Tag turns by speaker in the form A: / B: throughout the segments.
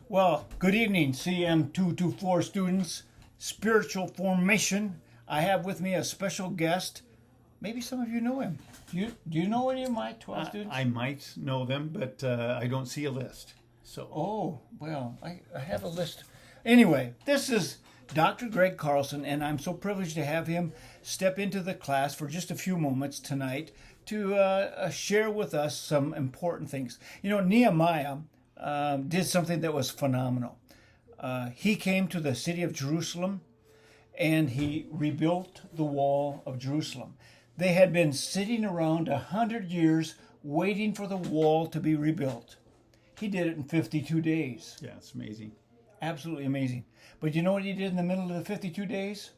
A: Well, good evening, CM224 students. Spiritual formation. I have with me a special guest. Maybe some of you know him. Do you know any of my 12 students?
B: I might know them, but I don't see a list. So.
A: Oh, well, I have a list. Anyway, this is Dr. Greg Carlson, and I'm so privileged to have him step into the class for just a few moments tonight to share with us some important things. You know, Nehemiah did something that was phenomenal. He came to the city of Jerusalem and he rebuilt the wall of Jerusalem. They had been sitting around 100 years waiting for the wall to be rebuilt. He did it in 52 days.
B: Yeah, it's amazing.
A: Absolutely amazing. But you know what he did in the middle of the 52 days?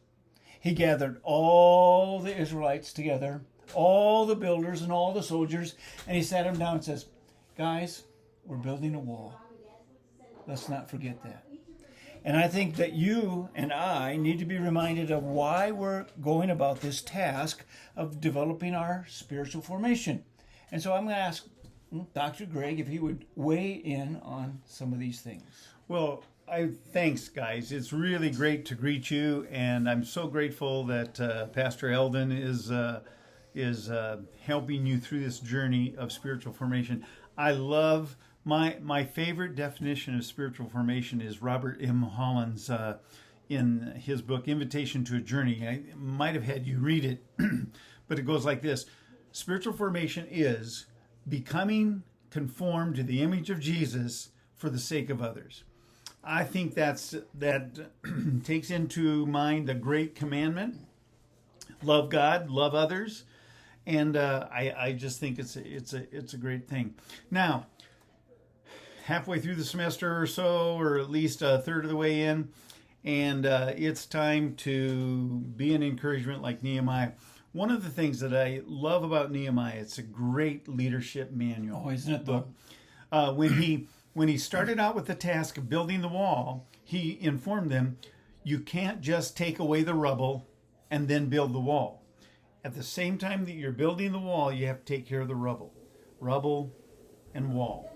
A: He gathered all the Israelites together, all the builders and all the soldiers, and he sat them down and says, guys, we're building a wall. Let's not forget that. And I think that you and I need to be reminded of why we're going about this task of developing our spiritual formation. And so I'm going to ask Dr. Greg if he would weigh in on some of these things.
B: Well, thanks, guys. It's really great to greet you, and I'm so grateful that Pastor Eldon is helping you through this journey of spiritual formation. I love my favorite definition of spiritual formation is Robert M. Holland's in his book Invitation to a Journey. I might have had you read it, but it goes like this: spiritual formation is becoming conformed to the image of Jesus for the sake of others. I think that takes into mind the great commandment: love God, love others, and I just think it's a great thing. Now, halfway through the semester or so, or at least a third of the way in, and it's time to be an encouragement like Nehemiah. One of the things that I love about Nehemiah, it's a great leadership manual.
A: Oh, isn't it though?
B: When he started out with the task of building the wall, he informed them, you can't just take away the rubble and then build the wall. At the same time that you're building the wall, you have to take care of the rubble and wall.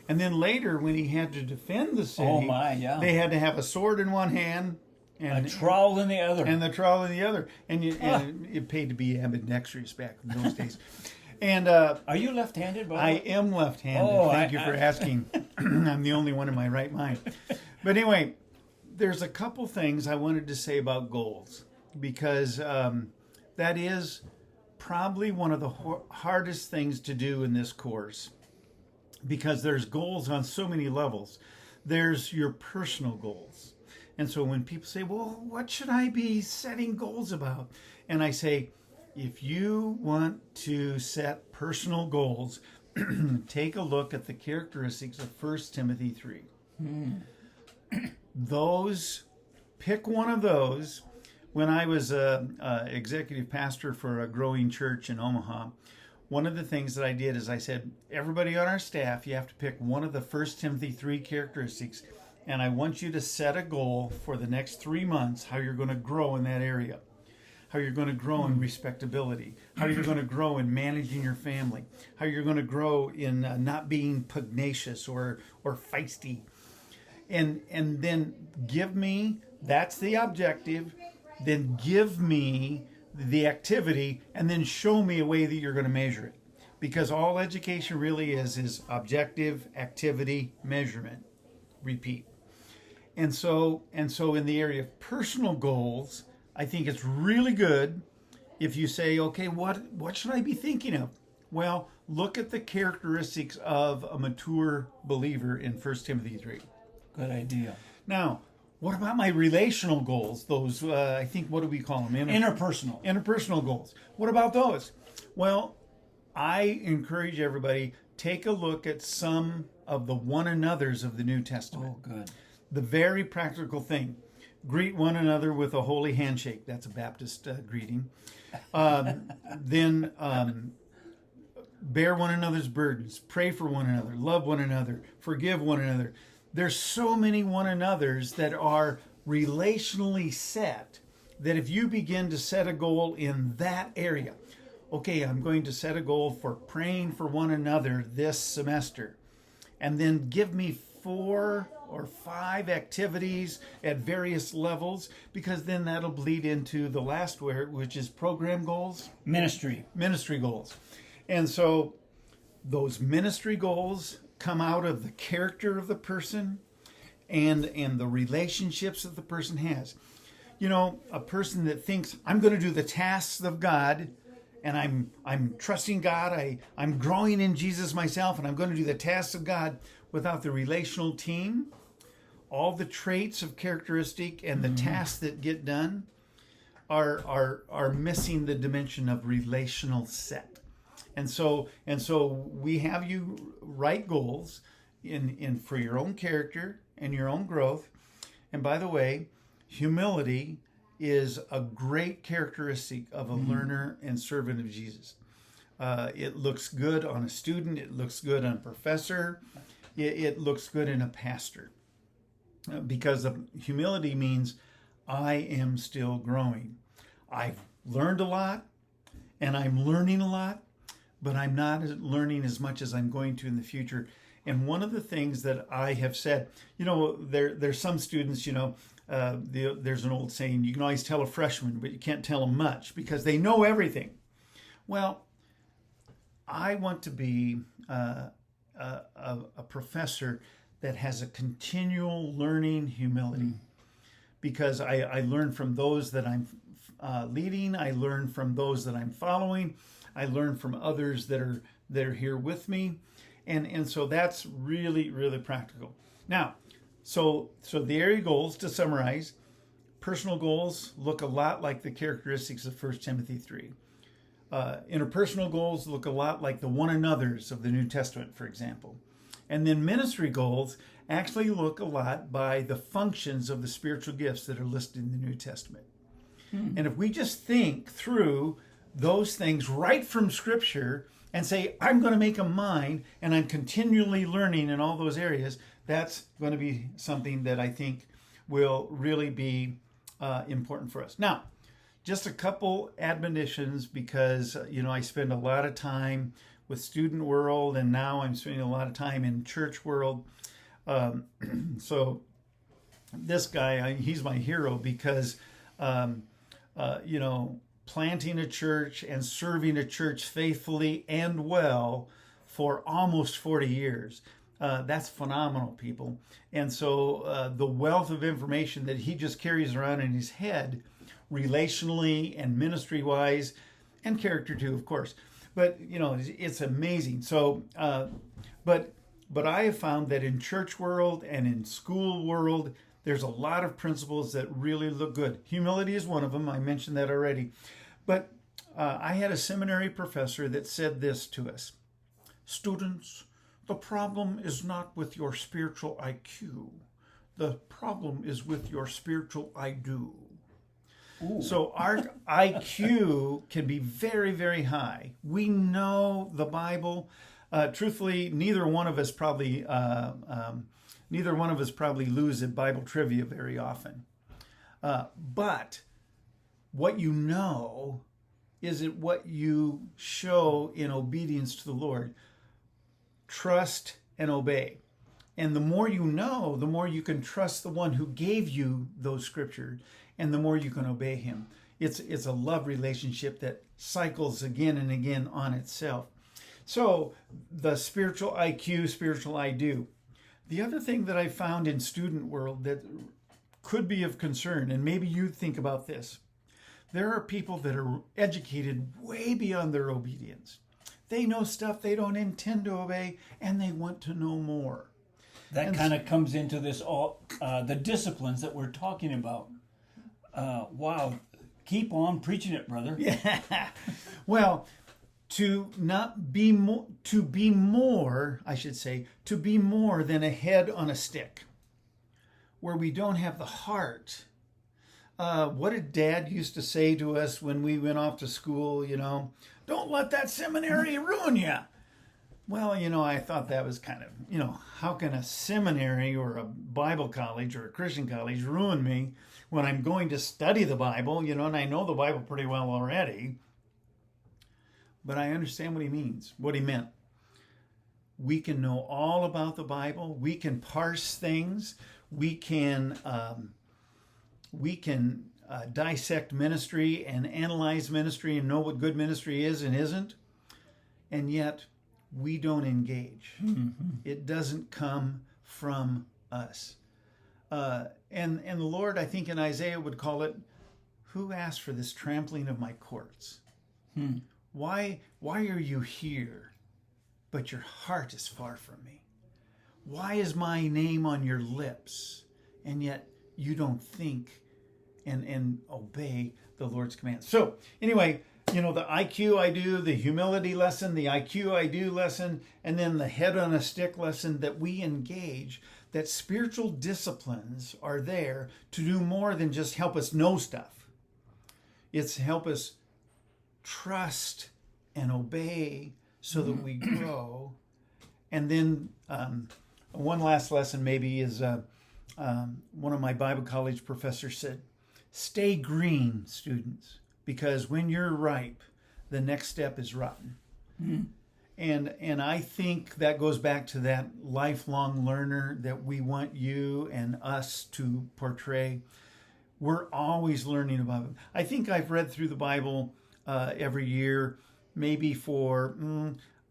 B: And then later, when he had to defend the city, they had to have a sword in one hand and
A: a trowel in the other.
B: And the trowel in the other. And it paid to be ambidextrous back in those days. And
A: are you left-handed?
B: I am left-handed.
A: Oh,
B: Thank you for asking. I'm the only one in my right mind. But anyway, there's a couple things I wanted to say about goals, because that is probably one of the hardest things to do in this course, because there's goals on so many levels. There's your personal goals. And so when people say, well, what should I be setting goals about? And I say, if you want to set personal goals, take a look at the characteristics of 1 Timothy 3. Pick one of those. When I was executive pastor for a growing church in Omaha, one of the things that I did is I said, everybody on our staff, you have to pick one of the 1 Timothy 3 characteristics, and I want you to set a goal for the next 3 months, how you're going to grow in that area, how you're going to grow in respectability, how you're going to grow in managing your family, how you're going to grow in not being pugnacious or feisty. And then give me, that's the objective, then give me the activity, and then show me a way that you're going to measure it. Because all education really is objective, activity, measurement, repeat. And so in the area of personal goals, I think it's really good if you say, okay, what should I be thinking of? Well, look at the characteristics of a mature believer in 1 Timothy 3.
A: Good idea.
B: Now, what about my relational goals? Those, I think, what do we call them?
A: Interpersonal.
B: Interpersonal goals. What about those? Well, I encourage everybody, take a look at some of the one another's of the New Testament.
A: Oh, good.
B: The very practical thing. Greet one another with a holy handshake. That's a Baptist greeting. Then bear one another's burdens. Pray for one another. Love one another. Forgive one another. There's so many one another's that are relationally set that if you begin to set a goal in that area, okay, I'm going to set a goal for praying for one another this semester, and then give me 4 or 5 activities at various levels, because then that'll bleed into the last word, which is program goals,
A: Ministry.
B: ministry goals. And so those ministry goals come out of the character of the person and the relationships that the person has. You know, a person that thinks, I'm going to do the tasks of God, and I'm trusting God, I'm growing in Jesus myself, and I'm going to do the tasks of God, without the relational team, all the traits of characteristic and the tasks that get done are missing the dimension of relational set. And so we have you write goals in for your own character and your own growth. And by the way, humility is a great characteristic of a learner and servant of Jesus. It looks good on a student. It looks good on a professor. It looks good in a pastor. Because humility means I am still growing. I've learned a lot, and I'm learning a lot, but I'm not learning as much as I'm going to in the future. And one of the things that I have said, you know, there's some students, you know, there's an old saying, you can always tell a freshman, but you can't tell them much because they know everything. Well, I want to be a professor that has a continual learning humility, because I learn from those that I'm leading. I learn from those that I'm following. I learn from others that are here with me. And so that's really, really practical. Now, so the area goals, to summarize, personal goals look a lot like the characteristics of 1 Timothy 3. Interpersonal goals look a lot like the one another's of the New Testament, for example. And then ministry goals actually look a lot by the functions of the spiritual gifts that are listed in the New Testament. And if we just think through those things right from Scripture and say, I'm going to make them mine, and I'm continually learning in all those areas, that's going to be something that I think will really be important for us. Now, just a couple admonitions, because, you know, I spend a lot of time with student world, and now I'm spending a lot of time in church world. So this guy, he's my hero, because, you know, planting a church and serving a church faithfully and well for almost 40 years. That's phenomenal, people. And so the wealth of information that he just carries around in his head, relationally and ministry-wise, and character too, of course. But, you know, it's amazing. So, but I have found that in church world and in school world, there's a lot of principles that really look good. Humility is one of them. I mentioned that already. But I had a seminary professor that said this to us: students, the problem is not with your spiritual IQ. The problem is with your spiritual I do. Ooh. So our IQ can be very, very high. We know the Bible. Truthfully, neither one of us probably lose at Bible trivia very often. But what you know is it what you show in obedience to the Lord. Trust and obey. And the more you know, the more you can trust the one who gave you those scriptures, and the more you can obey him. It's a love relationship that cycles again and again on itself. So the spiritual IQ, spiritual I do. The other thing that I found in student world that could be of concern, and maybe you think about this, there are people that are educated way beyond their obedience. They know stuff they don't intend to obey, and they want to know more.
A: That kind of comes into this the disciplines that we're talking about. Wow, keep on preaching it, brother.
B: Yeah. Well, to be more than a head on a stick, where we don't have the heart. What did Dad used to say to us when we went off to school? You know, don't let that seminary ruin you. Well, you know, I thought that was kind of, you know, how can a seminary or a Bible college or a Christian college ruin me when I'm going to study the Bible, you know, and I know the Bible pretty well already. But I understand what he means, what he meant. we can know all about the Bible. We can parse things. We can dissect ministry and analyze ministry and know what good ministry is and isn't. And yet we don't engage.
A: Mm-hmm.
B: It doesn't come from us. And the Lord, I think in Isaiah would call it, who asked for this trampling of my courts? Why are you here, but your heart is far from me? Why is my name on your lips, and yet you don't think and obey the Lord's commands? So anyway, the IQ I do, the humility lesson, the IQ I do lesson, and then the head on a stick lesson, that we engage, that spiritual disciplines are there to do more than just help us know stuff. It's help us trust and obey so that we grow. And then one last lesson maybe is one of my Bible college professors said, stay green, students, because when you're ripe, the next step is rotten. And I think that goes back to that lifelong learner that we want you and us to portray. We're always learning about it. I think I've read through the Bible every year, maybe for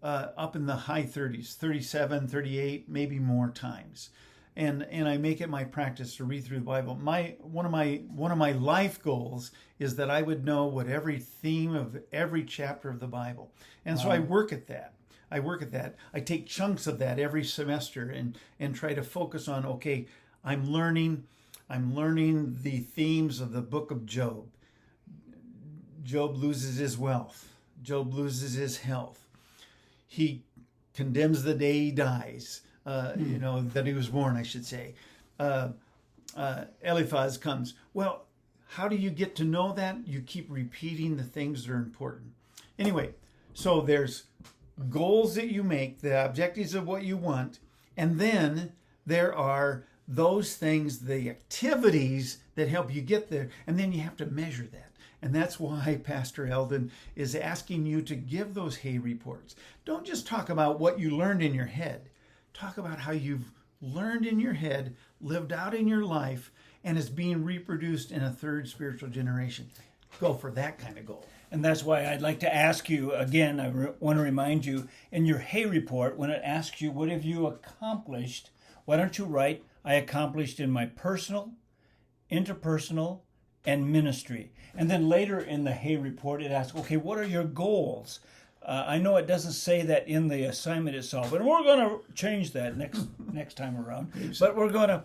B: up in the high 30s, 37, 38, maybe more times. And I make it my practice to read through the Bible. One of my life goals is that I would know what every theme of every chapter of the Bible. And so I work at that. I take chunks of that every semester and try to focus on, okay, I'm learning the themes of the book of Job. Job loses his wealth. Job loses his health. He condemns the day he dies. That he was born, I should say. Eliphaz comes. Well, how do you get to know that? You keep repeating the things that are important. Anyway, so there's goals that you make, the objectives of what you want, and then there are those things, the activities that help you get there, and then you have to measure that. And that's why Pastor Eldon is asking you to give those hay reports. Don't just talk about what you learned in your head. Talk about how you've learned in your head, lived out in your life, and is being reproduced in a third spiritual generation. Go for that kind of goal.
A: And that's why I'd like to ask you, again, I want to remind you, in your hay report, when it asks you, what have you accomplished, why don't you write, I accomplished in my personal, interpersonal, and ministry. And then later in the hay report, it asks, okay, what are your goals? I know it doesn't say that in the assignment itself, and we're going to change that next time around. But we're going to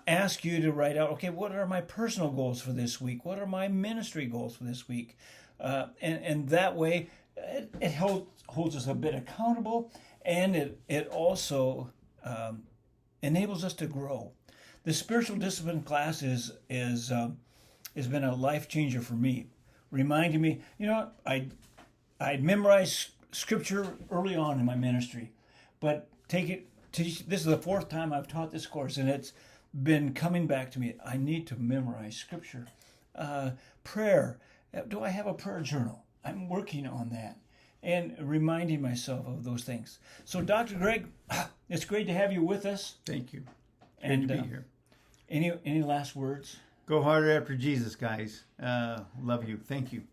A: ask you to write out, okay, what are my personal goals for this week? What are my ministry goals for this week? And that way, it holds us a bit accountable, and it also enables us to grow. The spiritual discipline class has been a life changer for me, reminding me, I'd memorized scripture early on in my ministry, but this is the fourth time I've taught this course, and it's been coming back to me. I need to memorize scripture. Prayer. Do I have a prayer journal? I'm working on that and reminding myself of those things. So, Dr. Greg, it's great to have you with us.
B: Thank you.
A: Great
B: to be here.
A: Any last words?
B: Go harder after Jesus, guys. Love you. Thank you.